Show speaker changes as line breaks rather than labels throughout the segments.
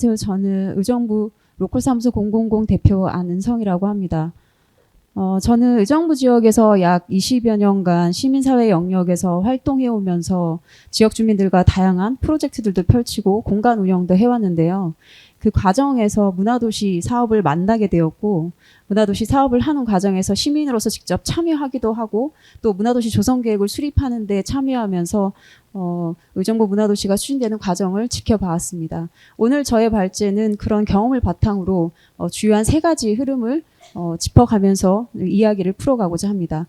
안녕하세요. 저는 의정부 로컬사무소 000 대표 안은성이라고 합니다. 저는 의정부 지역에서 약 20여 년간 시민사회 영역에서 활동해오면서 지역 주민들과 다양한 프로젝트들도 펼치고 공간 운영도 해왔는데요. 그 과정에서 문화도시 사업을 만나게 되었고, 문화도시 사업을 하는 과정에서 시민으로서 직접 참여하기도 하고, 또 문화도시 조성계획을 수립하는 데 참여하면서 의정부 문화도시가 추진되는 과정을 지켜봐왔습니다. 오늘 저의 발제는 그런 경험을 바탕으로 주요한 3가지 흐름을 짚어가면서 이야기를 풀어가고자 합니다.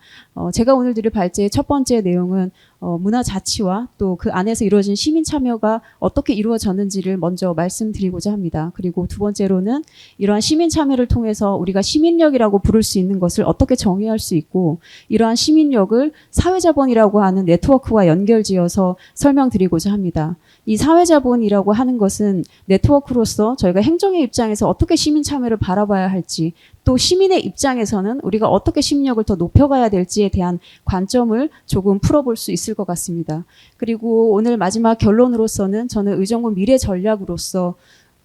제가 오늘 드릴 발제의 첫 번째 내용은 문화자치와 또 그 안에서 이루어진 시민 참여가 어떻게 이루어졌는지를 먼저 말씀드리고자 합니다. 그리고 두 번째로는 이러한 시민 참여를 통해서 우리가 시민력이라고 부를 수 있는 것을 어떻게 정의할 수 있고, 이러한 시민력을 사회자본이라고 하는 네트워크와 연결지어서 설명드리고자 합니다. 이 사회자본이라고 하는 것은 네트워크로서 저희가 행정의 입장에서 어떻게 시민 참여를 바라봐야 할지, 또 시민의 입장에서는 우리가 어떻게 시민력을 더 높여가야 될지에 대한 관점을 조금 풀어볼 수 있을 것 같습니다. 그리고 오늘 마지막 결론으로서는 저는 의정부 미래 전략으로서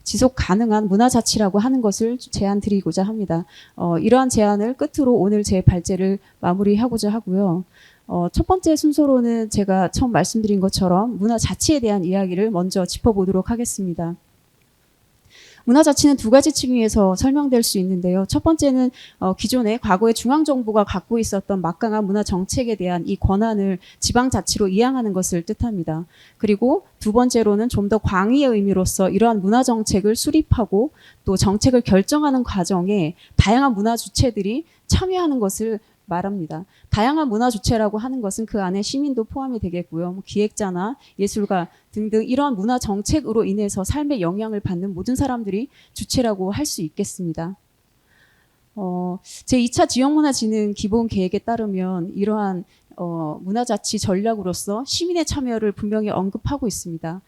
지속 가능한 문화자치라고 하는 것을 제안 드리고자 합니다. 이러한 제안을 끝으로 오늘 제 발제를 마무리하고자 하고요. 첫 번째 순서로는 제가 처음 말씀드린 것처럼 문화자치에 대한 이야기를 먼저 짚어보도록 하겠습니다. 문화자치는 2가지 층위에서 설명될 수 있는데요. 첫 번째는 기존에 과거에 중앙정부가 갖고 있었던 막강한 문화정책에 대한 이 권한을 지방자치로 이양하는 것을 뜻합니다. 그리고 두 번째로는 좀 더 광의의 의미로서 이러한 문화정책을 수립하고 또 정책을 결정하는 과정에 다양한 문화 주체들이 참여하는 것을 말합니다. 다양한 문화 주체라고 하는 것은 그 안에 시민도 포함이 되겠고요. 기획자나 예술가 등등 이러한 문화 정책으로 인해서 삶에 영향을 받는 모든 사람들이 주체라고 할 수 있겠습니다. 제2차 지역문화진흥 기본계획에 따르면 이러한 문화자치 전략으로서 시민의 참여를 분명히 언급하고 있습니다.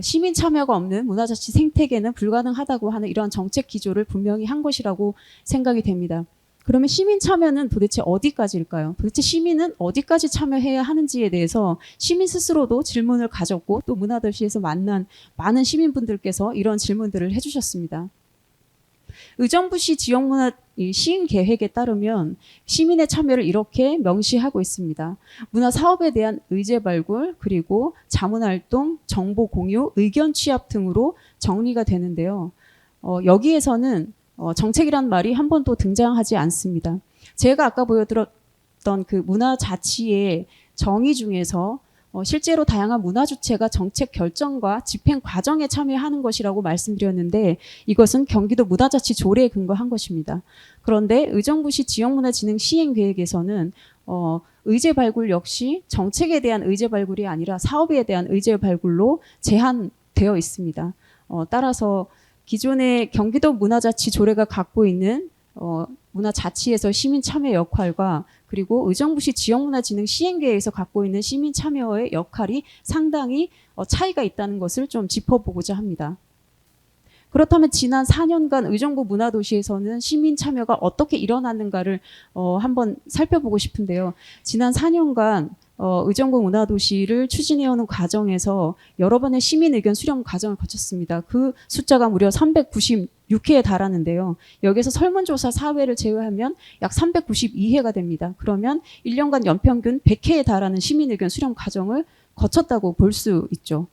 시민 참여가 없는 문화자치 생태계는 불가능하다고 하는 이러한 정책 기조를 분명히 한 것이라고 생각이 됩니다. 그러면 시민 참여는 도대체 어디까지일까요? 도대체 시민은 어디까지 참여해야 하는지에 대해서 시민 스스로도 질문을 가졌고, 또 문화도시에서 만난 많은 시민분들께서 이런 질문들을 해주셨습니다. 의정부시 지역문화 시행계획에 따르면 시민의 참여를 이렇게 명시하고 있습니다. 문화사업에 대한 의제 발굴, 그리고 자문활동, 정보 공유, 의견 취합 등으로 정리가 되는데요. 여기에서는 정책이란 말이 한 번도 등장하지 않습니다. 제가 아까 보여드렸던 그 문화자치의 정의 중에서 실제로 다양한 문화 주체가 정책 결정과 집행 과정에 참여하는 것이라고 말씀드렸는데, 이것은 경기도 문화자치 조례에 근거한 것입니다. 그런데 의정부시 지역문화진흥 시행계획에서는 의제 발굴 역시 정책에 대한 의제 발굴이 아니라 사업에 대한 의제 발굴로 제한되어 있습니다. 따라서 기존의 경기도 문화자치 조례가 갖고 있는 문화자치에서 시민 참여 역할과 그리고 의정부시 지역문화진흥 시행계획에서 갖고 있는 시민 참여의 역할이 상당히 차이가 있다는 것을 좀 짚어보고자 합니다. 그렇다면 지난 4년간 의정부 문화도시에서는 시민 참여가 어떻게 일어났는가를 한번 살펴보고 싶은데요. 지난 4년간 의정부 문화도시를 추진해오는 과정에서 여러 번의 시민 의견 수렴 과정을 거쳤습니다. 그 숫자가 무려 396회에 달하는데요. 여기서 설문조사 4회를 제외하면 약 392회가 됩니다. 그러면 1년간 연평균 100회에 달하는 시민 의견 수렴 과정을 거쳤다고 볼 수 있죠.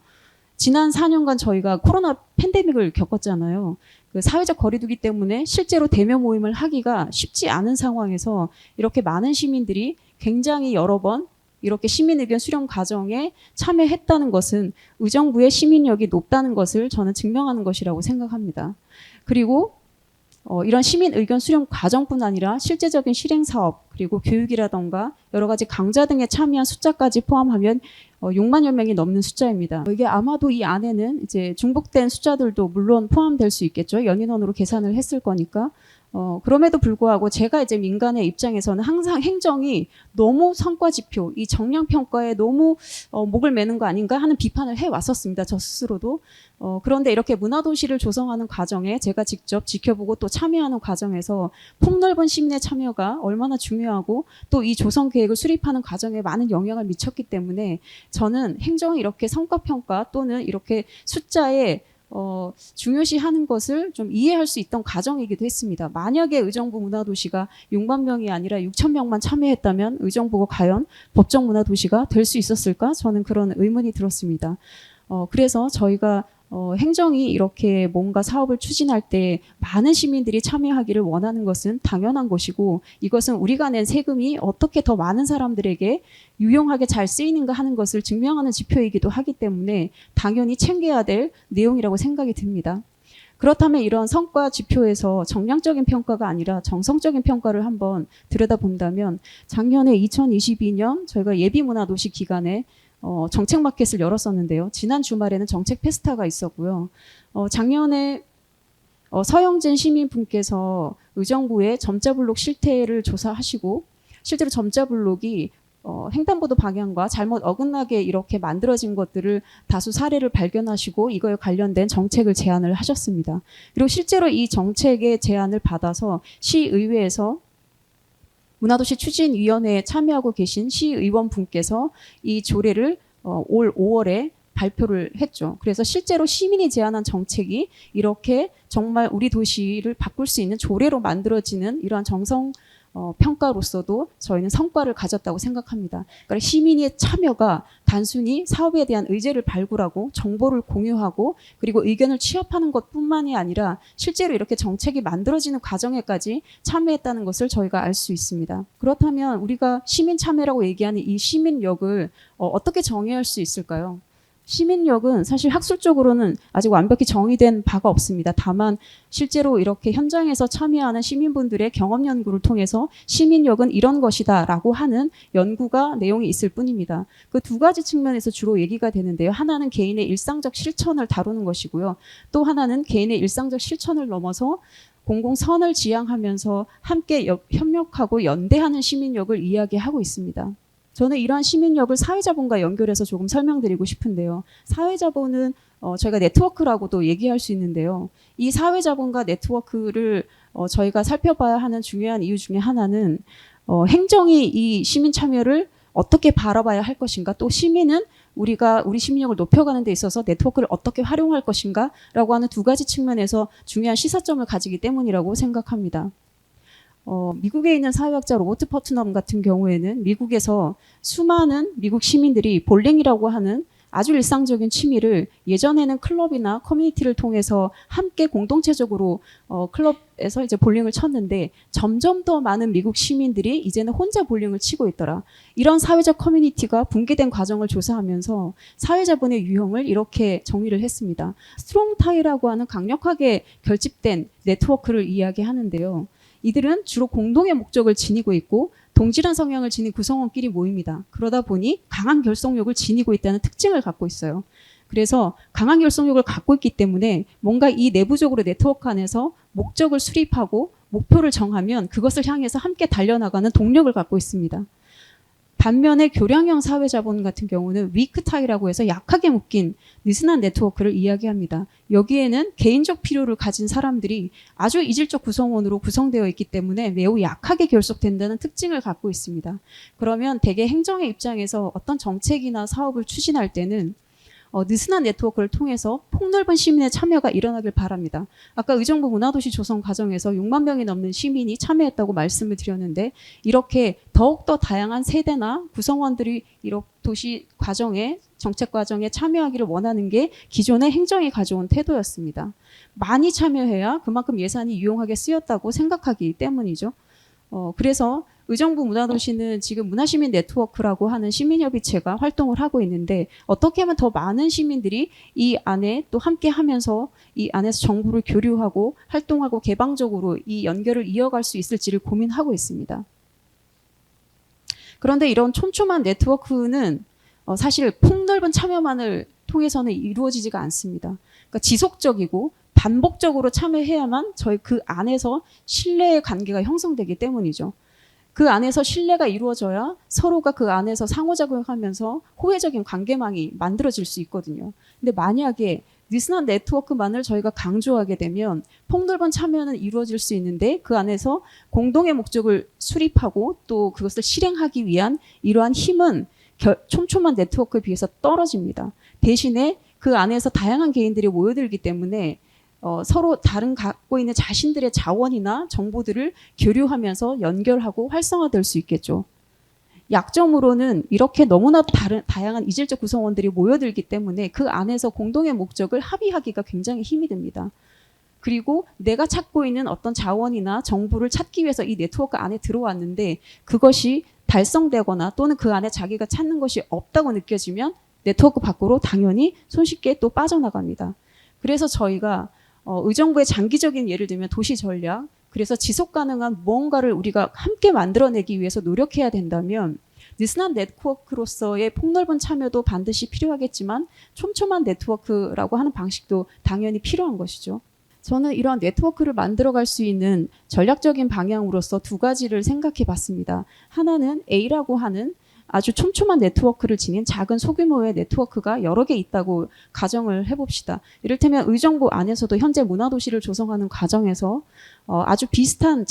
지난 4년간 저희가 코로나 팬데믹을 겪었잖아요. 그 사회적 거리두기 때문에 실제로 대면 모임을 하기가 쉽지 않은 상황에서 이렇게 많은 시민들이 굉장히 여러 번 이렇게 시민 의견 수렴 과정에 참여했다는 것은 의정부의 시민력이 높다는 것을 저는 증명하는 것이라고 생각합니다. 그리고 이런 시민 의견 수렴 과정뿐 아니라 실제적인 실행 사업, 그리고 교육이라던가 여러 가지 강좌 등에 참여한 숫자까지 포함하면 6만여 명이 넘는 숫자입니다. 이게 아마도 이 안에는 이제 중복된 숫자들도 물론 포함될 수 있겠죠. 연인원으로 계산을 했을 거니까. 그럼에도 불구하고 제가 이제 민간의 입장에서는 항상 행정이 너무 성과지표, 이 정량평가에 너무 목을 매는 거 아닌가 하는 비판을 해왔었습니다. 저 스스로도. 그런데 이렇게 문화도시를 조성하는 과정에 제가 직접 지켜보고 또 참여하는 과정에서 폭넓은 시민의 참여가 얼마나 중요하고 또 이 조성계획을 수립하는 과정에 많은 영향을 미쳤기 때문에 저는 행정이 이렇게 성과평가 또는 이렇게 숫자에 중요시하는 것을 좀 이해할 수 있던 과정이기도 했습니다. 만약에 의정부 문화도시가 6만 명이 아니라 6천 명만 참여했다면 의정부가 과연 법정 문화도시가 될 수 있었을까? 저는 그런 의문이 들었습니다. 그래서 저희가 행정이 이렇게 뭔가 사업을 추진할 때 많은 시민들이 참여하기를 원하는 것은 당연한 것이고, 이것은 우리가 낸 세금이 어떻게 더 많은 사람들에게 유용하게 잘 쓰이는가 하는 것을 증명하는 지표이기도 하기 때문에 당연히 챙겨야 될 내용이라고 생각이 듭니다. 그렇다면 이런 성과 지표에서 정량적인 평가가 아니라 정성적인 평가를 한번 들여다본다면, 작년에 2022년 저희가 예비문화도시 기간에 정책 마켓을 열었었는데요. 지난 주말에는 정책 페스타가 있었고요. 작년에 서영진 시민분께서 의정부의 점자블록 실태를 조사하시고, 실제로 점자블록이 횡단보도 방향과 잘못 어긋나게 이렇게 만들어진 것들을 다수 사례를 발견하시고 이거에 관련된 정책을 제안을 하셨습니다. 그리고 실제로 이 정책의 제안을 받아서 시의회에서 문화도시 추진위원회에 참여하고 계신 시의원분께서 이 조례를 올 5월에 발표를 했죠. 그래서 실제로 시민이 제안한 정책이 이렇게 정말 우리 도시를 바꿀 수 있는 조례로 만들어지는 이러한 정성 평가로서도 저희는 성과를 가졌다고 생각합니다. 그러니까 시민의 참여가 단순히 사업에 대한 의제를 발굴하고 정보를 공유하고 그리고 의견을 취합하는 것뿐만이 아니라 실제로 이렇게 정책이 만들어지는 과정에까지 참여했다는 것을 저희가 알 수 있습니다. 그렇다면 우리가 시민 참여라고 얘기하는 이 시민력을 어떻게 정의할 수 있을까요? 시민력은 사실 학술적으로는 아직 완벽히 정의된 바가 없습니다. 다만 실제로 이렇게 현장에서 참여하는 시민분들의 경험 연구를 통해서 시민력은 이런 것이다 라고 하는 연구가 내용이 있을 뿐입니다. 그 두 가지 측면에서 주로 얘기가 되는데요. 하나는 개인의 일상적 실천을 다루는 것이고요. 또 하나는 개인의 일상적 실천을 넘어서 공공선을 지향하면서 함께 협력하고 연대하는 시민력을 이야기하고 있습니다. 저는 이러한 시민력을 사회자본과 연결해서 조금 설명드리고 싶은데요. 사회자본은 저희가 네트워크라고도 얘기할 수 있는데요. 이 사회자본과 네트워크를 저희가 살펴봐야 하는 중요한 이유 중에 하나는 행정이 이 시민 참여를 어떻게 바라봐야 할 것인가, 또 시민은 우리가 우리 시민력을 높여가는 데 있어서 네트워크를 어떻게 활용할 것인가 라고 하는 두 가지 측면에서 중요한 시사점을 가지기 때문이라고 생각합니다. 미국에 있는 사회학자 로버트 퍼트넘 같은 경우에는 미국에서 수많은 미국 시민들이 볼링이라고 하는 아주 일상적인 취미를 예전에는 클럽이나 커뮤니티를 통해서 함께 공동체적으로 클럽에서 이제 볼링을 쳤는데 점점 더 많은 미국 시민들이 이제는 혼자 볼링을 치고 있더라. 이런 사회적 커뮤니티가 붕괴된 과정을 조사하면서 사회자본의 유형을 이렇게 정리를 했습니다. 스트롱 타이라고 하는 강력하게 결집된 네트워크를 이야기하는데요. 이들은 주로 공동의 목적을 지니고 있고 동질한 성향을 지닌 구성원끼리 모입니다. 그러다 보니 강한 결속력을 지니고 있다는 특징을 갖고 있어요. 그래서 강한 결속력을 갖고 있기 때문에 뭔가 이 내부적으로 네트워크 안에서 목적을 수립하고 목표를 정하면 그것을 향해서 함께 달려나가는 동력을 갖고 있습니다. 반면에 교량형 사회자본 같은 경우는 위크타이라고 해서 약하게 묶인 느슨한 네트워크를 이야기합니다. 여기에는 개인적 필요를 가진 사람들이 아주 이질적 구성원으로 구성되어 있기 때문에 매우 약하게 결속된다는 특징을 갖고 있습니다. 그러면 대개 행정의 입장에서 어떤 정책이나 사업을 추진할 때는 느슨한 네트워크를 통해서 폭넓은 시민의 참여가 일어나길 바랍니다. 아까 의정부 문화도시 조성 과정에서 6만 명이 넘는 시민이 참여했다고 말씀을 드렸는데 이렇게 더욱더 다양한 세대나 구성원들이 이렇게 도시 과정에 정책 과정에 참여하기를 원하는 게 기존의 행정이 가져온 태도였습니다. 많이 참여해야 그만큼 예산이 유용하게 쓰였다고 생각하기 때문이죠. 그래서 의정부 문화도시는 지금 문화시민 네트워크라고 하는 시민협의체가 활동을 하고 있는데 어떻게 하면 더 많은 시민들이 이 안에 또 함께 하면서 이 안에서 정보를 교류하고 활동하고 개방적으로 이 연결을 이어갈 수 있을지를 고민하고 있습니다. 그런데 이런 촘촘한 네트워크는 사실 폭넓은 참여만을 통해서는 이루어지지가 않습니다. 그러니까 지속적이고 반복적으로 참여해야만 저희 그 안에서 신뢰의 관계가 형성되기 때문이죠. 그 안에서 신뢰가 이루어져야 서로가 그 안에서 상호작용하면서 호혜적인 관계망이 만들어질 수 있거든요. 근데 만약에 느슨한 네트워크만을 저희가 강조하게 되면 폭넓은 참여는 이루어질 수 있는데 그 안에서 공동의 목적을 수립하고 또 그것을 실행하기 위한 이러한 힘은 촘촘한 네트워크에 비해서 떨어집니다. 대신에 그 안에서 다양한 개인들이 모여들기 때문에 서로 다른 갖고 있는 자신들의 자원이나 정보들을 교류하면서 연결하고 활성화될 수 있겠죠. 약점으로는 이렇게 너무나 다양한 이질적 구성원들이 모여들기 때문에 그 안에서 공동의 목적을 합의하기가 굉장히 힘이 듭니다. 그리고 내가 찾고 있는 어떤 자원이나 정보를 찾기 위해서 이 네트워크 안에 들어왔는데 그것이 달성되거나 또는 그 안에 자기가 찾는 것이 없다고 느껴지면 네트워크 밖으로 당연히 손쉽게 또 빠져나갑니다. 그래서 저희가 의정부의 장기적인 예를 들면 도시 전략, 그래서 지속 가능한 무언가를 우리가 함께 만들어내기 위해서 노력해야 된다면 느슨한 네트워크로서의 폭넓은 참여도 반드시 필요하겠지만 촘촘한 네트워크라고 하는 방식도 당연히 필요한 것이죠. 저는 이런 네트워크를 만들어갈 수 있는 전략적인 방향으로서 두 가지를 생각해 봤습니다. 하나는 A라고 하는 아주 촘촘한 네트워크를 지닌 작은 소규모의 네트워크가 여러 개 있다고 가정을 해봅시다. 이를테면 의정부 안에서도 현재 문화도시를 조성하는 과정에서 아주 비슷한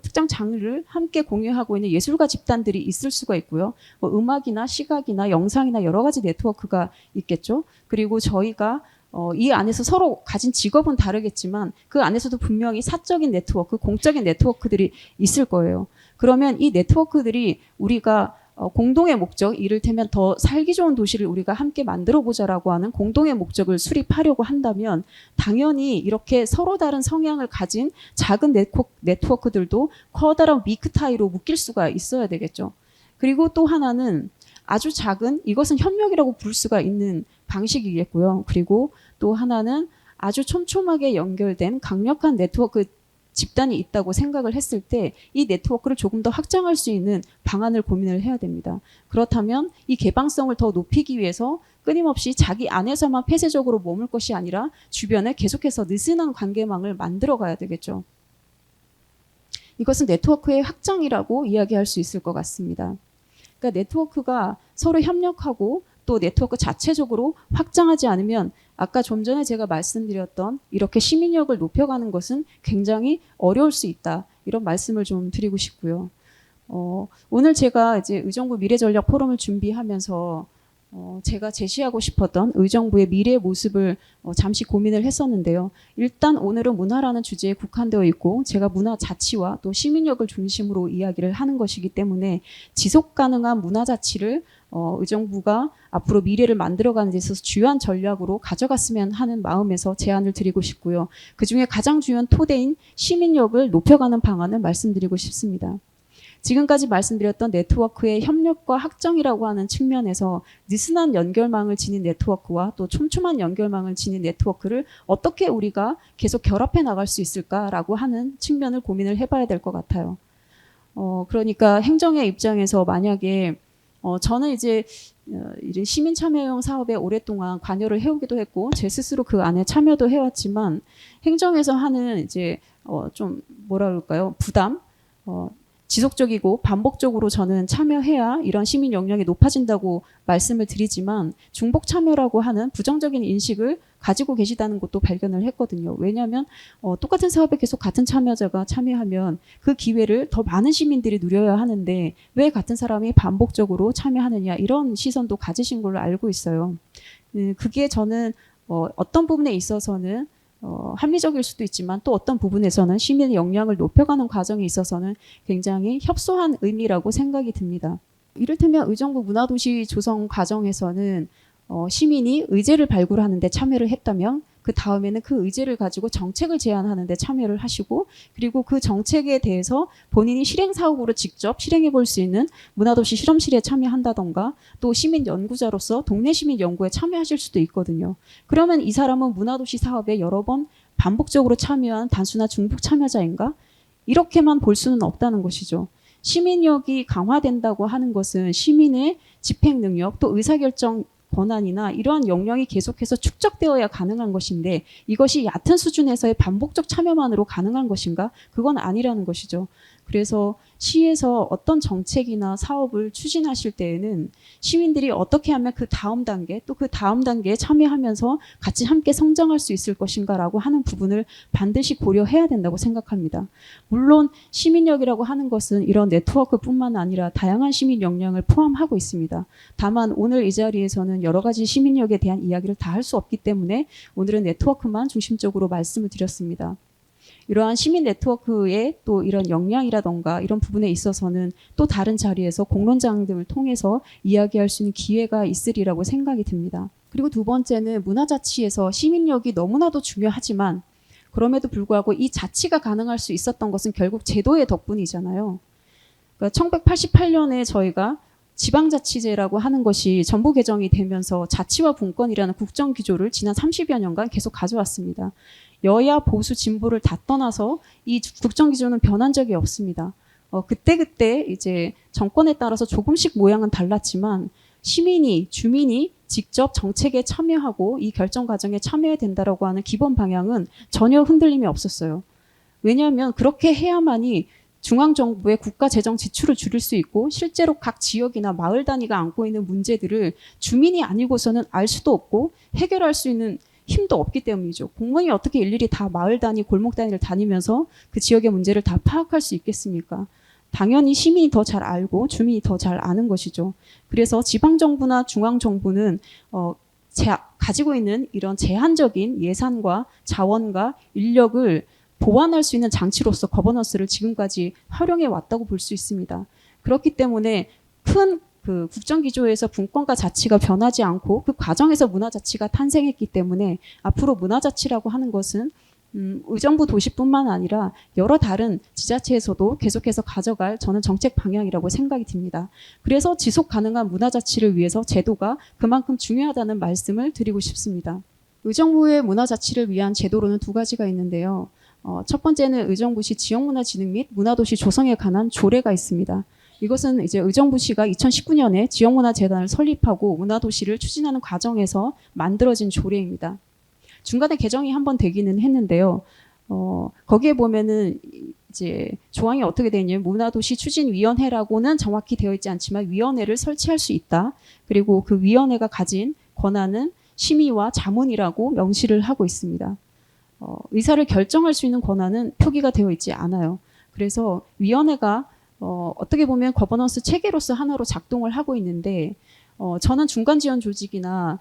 특정 장르를 함께 공유하고 있는 예술가 집단들이 있을 수가 있고요. 음악이나 시각이나 영상이나 여러 가지 네트워크가 있겠죠. 그리고 저희가 이 안에서 서로 가진 직업은 다르겠지만 그 안에서도 분명히 사적인 네트워크, 공적인 네트워크들이 있을 거예요. 그러면 이 네트워크들이 우리가 공동의 목적, 이를테면 더 살기 좋은 도시를 우리가 함께 만들어보자라고 하는 공동의 목적을 수립하려고 한다면 당연히 이렇게 서로 다른 성향을 가진 작은 네트워크들도 커다란 미크타이로 묶일 수가 있어야 되겠죠. 그리고 또 하나는 아주 작은, 이것은 협력이라고 부를 수가 있는 방식이겠고요. 그리고 또 하나는 아주 촘촘하게 연결된 강력한 네트워크 집단이 있다고 생각을 했을 때 이 네트워크를 조금 더 확장할 수 있는 방안을 고민을 해야 됩니다. 그렇다면 이 개방성을 더 높이기 위해서 끊임없이 자기 안에서만 폐쇄적으로 머물 것이 아니라 주변에 계속해서 느슨한 관계망을 만들어 가야 되겠죠. 이것은 네트워크의 확장이라고 이야기할 수 있을 것 같습니다. 그러니까 네트워크가 서로 협력하고 또 네트워크 자체적으로 확장하지 않으면 아까 좀 전에 제가 말씀드렸던 이렇게 시민력을 높여가는 것은 굉장히 어려울 수 있다. 이런 말씀을 좀 드리고 싶고요. 오늘 제가 이제 의정부 미래전략 포럼을 준비하면서 제가 제시하고 싶었던 의정부의 미래의 모습을 잠시 고민을 했었는데요. 일단 오늘은 문화라는 주제에 국한되어 있고 제가 문화 자치와 또 시민력을 중심으로 이야기를 하는 것이기 때문에 지속 가능한 문화 자치를 의정부가 앞으로 미래를 만들어가는 데 있어서 주요한 전략으로 가져갔으면 하는 마음에서 제안을 드리고 싶고요. 그중에 가장 중요한 토대인 시민력을 높여가는 방안을 말씀드리고 싶습니다. 지금까지 말씀드렸던 네트워크의 협력과 확장이라고 하는 측면에서 느슨한 연결망을 지닌 네트워크와 또 촘촘한 연결망을 지닌 네트워크를 어떻게 우리가 계속 결합해 나갈 수 있을까라고 하는 측면을 고민을 해봐야 될 것 같아요. 그러니까 행정의 입장에서 만약에 저는 이제 시민 참여형 사업에 오랫동안 관여를 해오기도 했고 제 스스로 그 안에 참여도 해왔지만 행정에서 하는 이제 좀 뭐라 그럴까요? 부담, 지속적이고 반복적으로 저는 참여해야 이런 시민 역량이 높아진다고 말씀을 드리지만 중복 참여라고 하는 부정적인 인식을 가지고 계시다는 것도 발견을 했거든요. 왜냐하면 똑같은 사업에 계속 같은 참여자가 참여하면 그 기회를 더 많은 시민들이 누려야 하는데 왜 같은 사람이 반복적으로 참여하느냐 이런 시선도 가지신 걸로 알고 있어요. 그게 저는 어떤 부분에 있어서는 합리적일 수도 있지만 또 어떤 부분에서는 시민의 역량을 높여가는 과정에 있어서는 굉장히 협소한 의미라고 생각이 듭니다. 이를테면 의정부 문화도시 조성 과정에서는 시민이 의제를 발굴하는 데 참여를 했다면 그 다음에는 그 의제를 가지고 정책을 제안하는 데 참여를 하시고 그리고 그 정책에 대해서 본인이 실행 사업으로 직접 실행해 볼 수 있는 문화도시 실험실에 참여한다던가 또 시민 연구자로서 동네 시민 연구에 참여하실 수도 있거든요. 그러면 이 사람은 문화도시 사업에 여러 번 반복적으로 참여한 단순한 중복 참여자인가? 이렇게만 볼 수는 없다는 것이죠. 시민력이 강화된다고 하는 것은 시민의 집행 능력 또 의사결정 권한이나 이러한 역량이 계속해서 축적되어야 가능한 것인데 이것이 얕은 수준에서의 반복적 참여만으로 가능한 것인가? 그건 아니라는 것이죠. 그래서 시에서 어떤 정책이나 사업을 추진하실 때에는 시민들이 어떻게 하면 그 다음 단계 또 그 다음 단계에 참여하면서 같이 함께 성장할 수 있을 것인가라고 하는 부분을 반드시 고려해야 된다고 생각합니다. 물론 시민력이라고 하는 것은 이런 네트워크뿐만 아니라 다양한 시민 역량을 포함하고 있습니다. 다만 오늘 이 자리에서는 여러 가지 시민력에 대한 이야기를 다 할 수 없기 때문에 오늘은 네트워크만 중심적으로 말씀을 드렸습니다. 이러한 시민 네트워크의 또 이런 역량이라던가 이런 부분에 있어서는 또 다른 자리에서 공론장 등을 통해서 이야기할 수 있는 기회가 있으리라고 생각이 듭니다. 그리고 두 번째는 문화자치에서 시민력이 너무나도 중요하지만 그럼에도 불구하고 이 자치가 가능할 수 있었던 것은 결국 제도의 덕분이잖아요. 그러니까 1988년에 저희가 지방자치제라고 하는 것이 정부 개정이 되면서 자치와 분권이라는 국정기조를 지난 30여 년간 계속 가져왔습니다. 여야 보수 진보를 다 떠나서 이 국정기조는 변한 적이 없습니다. 그때 이제 정권에 따라서 조금씩 모양은 달랐지만 시민이, 주민이 직접 정책에 참여하고 이 결정 과정에 참여해야 된다라고 하는 기본 방향은 전혀 흔들림이 없었어요. 왜냐하면 그렇게 해야만이 중앙정부의 국가 재정 지출을 줄일 수 있고 실제로 각 지역이나 마을 단위가 안고 있는 문제들을 주민이 아니고서는 알 수도 없고 해결할 수 있는 힘도 없기 때문이죠. 공무원이 어떻게 일일이 다 마을 단위, 골목 단위를 다니면서 그 지역의 문제를 다 파악할 수 있겠습니까? 당연히 시민이 더 잘 알고 주민이 더 잘 아는 것이죠. 그래서 지방정부나 중앙정부는 가지고 있는 이런 제한적인 예산과 자원과 인력을 보완할 수 있는 장치로서 거버넌스를 지금까지 활용해 왔다고 볼 수 있습니다. 그렇기 때문에 큰 그 국정기조에서 분권과 자치가 변하지 않고 그 과정에서 문화자치가 탄생했기 때문에 앞으로 문화자치라고 하는 것은 의정부 도시뿐만 아니라 여러 다른 지자체에서도 계속해서 가져갈 저는 정책 방향이라고 생각이 듭니다. 그래서 지속 가능한 문화자치를 위해서 제도가 그만큼 중요하다는 말씀을 드리고 싶습니다. 의정부의 문화자치를 위한 제도로는 두 가지가 있는데요. 첫 번째는 의정부시 지역문화진흥 및 문화도시 조성에 관한 조례가 있습니다. 이것은 이제 의정부시가 2019년에 지역문화재단을 설립하고 문화도시를 추진하는 과정에서 만들어진 조례입니다. 중간에 개정이 한번 되기는 했는데요. 거기에 보면은 이제 조항이 어떻게 되어 있냐면 문화도시 추진위원회라고는 정확히 되어 있지 않지만 위원회를 설치할 수 있다. 그리고 그 위원회가 가진 권한은 심의와 자문이라고 명시를 하고 있습니다. 의사를 결정할 수 있는 권한은 표기가 되어 있지 않아요. 그래서 위원회가 어떻게 보면 거버넌스 체계로서 하나로 작동을 하고 있는데 저는 중간 지원 조직이나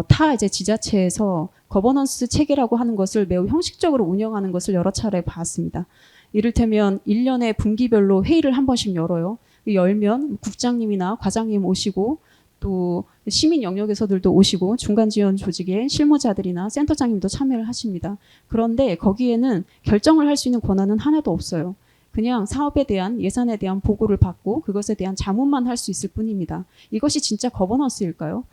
타 이제 지자체에서 거버넌스 체계라고 하는 것을 매우 형식적으로 운영하는 것을 여러 차례 봤습니다. 이를테면 1년에 분기별로 회의를 한 번씩 열어요. 열면 국장님이나 과장님 오시고 또 시민 영역에서들도 오시고 중간 지원 조직의 실무자들이나 센터장님도 참여를 하십니다. 그런데 거기에는 결정을 할 수 있는 권한은 하나도 없어요. 그냥 사업에 대한 예산에 대한 보고를 받고 그것에 대한 자문만 할 수 있을 뿐입니다. 이것이 진짜 거버넌스일까요?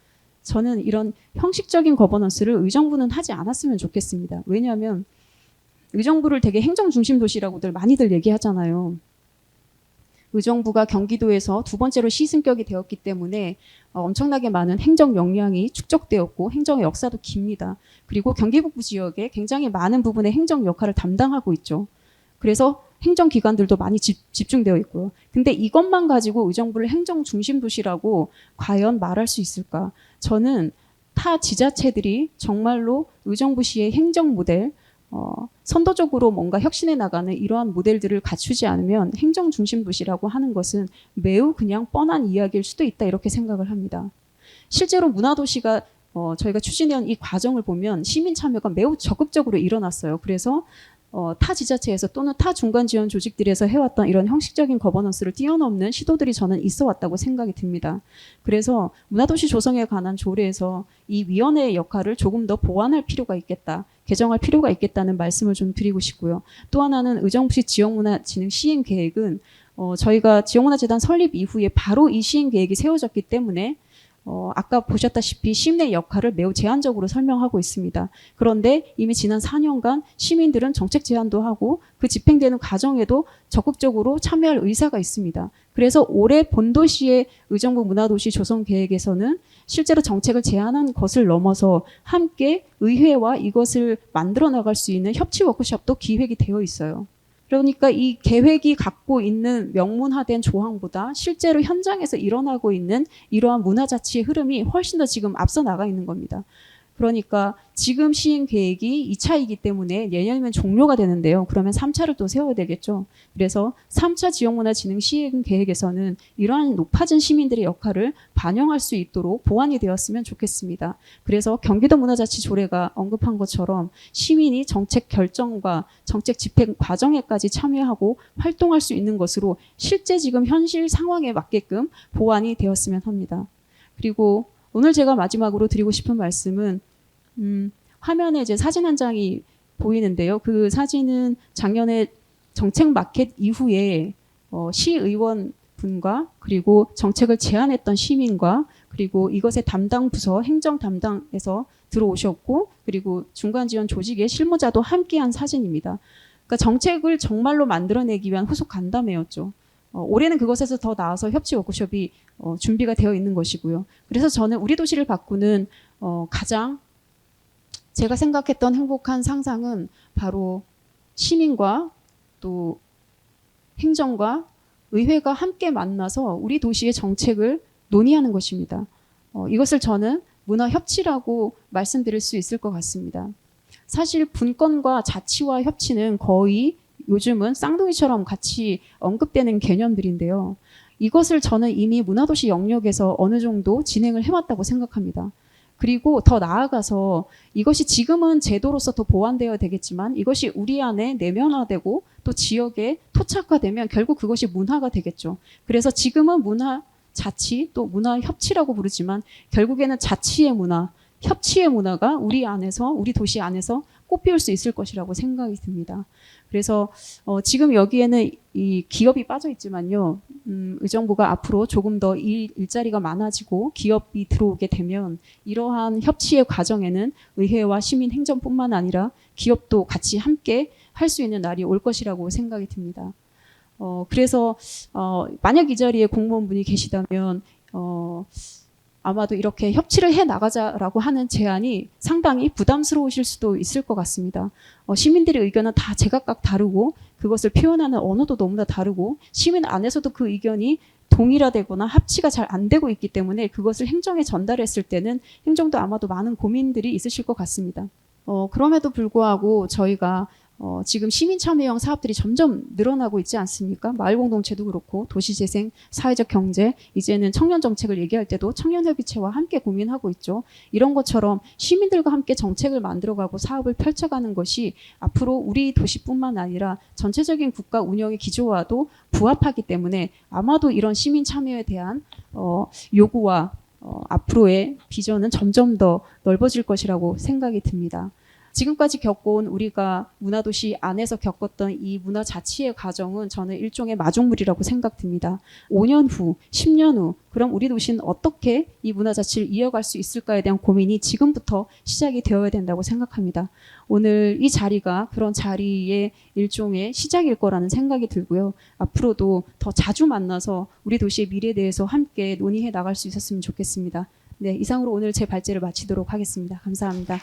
저는 이런 형식적인 거버넌스를 의정부는 하지 않았으면 좋겠습니다. 왜냐하면 의정부를 되게 행정 중심 도시라고들 많이들 얘기하잖아요. 의정부가 경기도에서 두 번째로 시승격이 되었기 때문에 엄청나게 많은 행정 역량이 축적되었고 행정의 역사도 깁니다. 그리고 경기북부 지역에 굉장히 많은 부분의 행정 역할을 담당하고 있죠. 그래서 행정기관들도 많이 집중되어 있고요. 근데 이것만 가지고 의정부를 행정 중심 도시라고 과연 말할 수 있을까? 저는 타 지자체들이 정말로 의정부시의 행정 모델, 선도적으로 뭔가 혁신해 나가는 이러한 모델들을 갖추지 않으면 행정 중심 도시라고 하는 것은 매우 그냥 뻔한 이야기일 수도 있다 이렇게 생각을 합니다. 실제로 문화도시가 저희가 추진해온 이 과정을 보면 시민 참여가 매우 적극적으로 일어났어요. 그래서 타 지자체에서 또는 타 중간 지원 조직들에서 해왔던 이런 형식적인 거버넌스를 뛰어넘는 시도들이 저는 있어 왔다고 생각이 듭니다. 그래서 문화도시 조성에 관한 조례에서 이 위원회의 역할을 조금 더 보완할 필요가 있겠다, 개정할 필요가 있겠다는 말씀을 좀 드리고 싶고요. 또 하나는 의정부시 지역문화진흥 시행계획은 저희가 지역문화재단 설립 이후에 바로 이 시행계획이 세워졌기 때문에 아까 보셨다시피 시민의 역할을 매우 제한적으로 설명하고 있습니다. 그런데 이미 지난 4년간 시민들은 정책 제안도 하고 그 집행되는 과정에도 적극적으로 참여할 의사가 있습니다. 그래서 올해 본도시의 의정부 문화도시 조성 계획에서는 실제로 정책을 제안한 것을 넘어서 함께 의회와 이것을 만들어 나갈 수 있는 협치 워크숍도 기획이 되어 있어요. 그러니까 이 계획이 갖고 있는 명문화된 조항보다 실제로 현장에서 일어나고 있는 이러한 문화자치의 흐름이 훨씬 더 지금 앞서 나가 있는 겁니다. 그러니까 지금 시행 계획이 2차이기 때문에 내년이면 종료가 되는데요. 그러면 3차를 또 세워야 되겠죠. 그래서 3차 지역문화진흥 시행 계획에서는 이러한 높아진 시민들의 역할을 반영할 수 있도록 보완이 되었으면 좋겠습니다. 그래서 경기도 문화자치 조례가 언급한 것처럼 시민이 정책 결정과 정책 집행 과정에까지 참여하고 활동할 수 있는 것으로 실제 지금 현실 상황에 맞게끔 보완이 되었으면 합니다. 그리고 오늘 제가 마지막으로 드리고 싶은 말씀은 화면에 이제 사진 한 장이 보이는데요. 그 사진은 작년에 정책 마켓 이후에 시의원 분과 그리고 정책을 제안했던 시민과 그리고 이것의 담당 부서 행정 담당에서 들어오셨고 그리고 중간 지원 조직의 실무자도 함께한 사진입니다. 그러니까 정책을 정말로 만들어내기 위한 후속 간담회였죠. 올해는 그것에서 더 나아서 협치 워크숍이 준비가 되어 있는 것이고요. 그래서 저는 우리 도시를 바꾸는 가장 제가 생각했던 행복한 상상은 바로 시민과 또 행정과 의회가 함께 만나서 우리 도시의 정책을 논의하는 것입니다. 이것을 저는 문화협치라고 말씀드릴 수 있을 것 같습니다. 사실 분권과 자치와 협치는 거의 요즘은 쌍둥이처럼 같이 언급되는 개념들인데요. 이것을 저는 이미 문화도시 영역에서 어느 정도 진행을 해왔다고 생각합니다. 그리고 더 나아가서 이것이 지금은 제도로서 더 보완되어야 되겠지만 이것이 우리 안에 내면화되고 또 지역에 토착화되면 결국 그것이 문화가 되겠죠. 그래서 지금은 문화 자치 또 문화 협치라고 부르지만 결국에는 자치의 문화, 협치의 문화가 우리 안에서 우리 도시 안에서 꽃피울 수 있을 것이라고 생각이 듭니다. 그래서 지금 여기에는 이 기업이 빠져 있지만요. 의정부가 앞으로 조금 더 일자리가 많아지고 기업이 들어오게 되면 이러한 협치의 과정에는 의회와 시민 행정뿐만 아니라 기업도 같이 함께 할 수 있는 날이 올 것이라고 생각이 듭니다. 그래서 만약 이 자리에 공무원분이 계시다면 아마도 이렇게 협치를 해 나가자라고 하는 제안이 상당히 부담스러우실 수도 있을 것 같습니다. 시민들의 의견은 다 제각각 다르고 그것을 표현하는 언어도 너무나 다르고 시민 안에서도 그 의견이 동일화되거나 합치가 잘 안 되고 있기 때문에 그것을 행정에 전달했을 때는 행정도 아마도 많은 고민들이 있으실 것 같습니다. 그럼에도 불구하고 저희가 지금 시민 참여형 사업들이 점점 늘어나고 있지 않습니까? 마을 공동체도 그렇고 도시재생, 사회적 경제, 이제는 청년 정책을 얘기할 때도 청년협의체와 함께 고민하고 있죠. 이런 것처럼 시민들과 함께 정책을 만들어가고 사업을 펼쳐가는 것이 앞으로 우리 도시뿐만 아니라 전체적인 국가 운영의 기조와도 부합하기 때문에 아마도 이런 시민 참여에 대한 요구와 앞으로의 비전은 점점 더 넓어질 것이라고 생각이 듭니다. 지금까지 겪어온 우리가 문화도시 안에서 겪었던 이 문화 자치의 과정은 저는 일종의 마중물이라고 생각됩니다. 5년 후, 10년 후 그럼 우리 도시는 어떻게 이 문화 자치를 이어갈 수 있을까에 대한 고민이 지금부터 시작이 되어야 된다고 생각합니다. 오늘 이 자리가 그런 자리의 일종의 시작일 거라는 생각이 들고요. 앞으로도 더 자주 만나서 우리 도시의 미래에 대해서 함께 논의해 나갈 수 있었으면 좋겠습니다. 네, 이상으로 오늘 제 발제를 마치도록 하겠습니다. 감사합니다.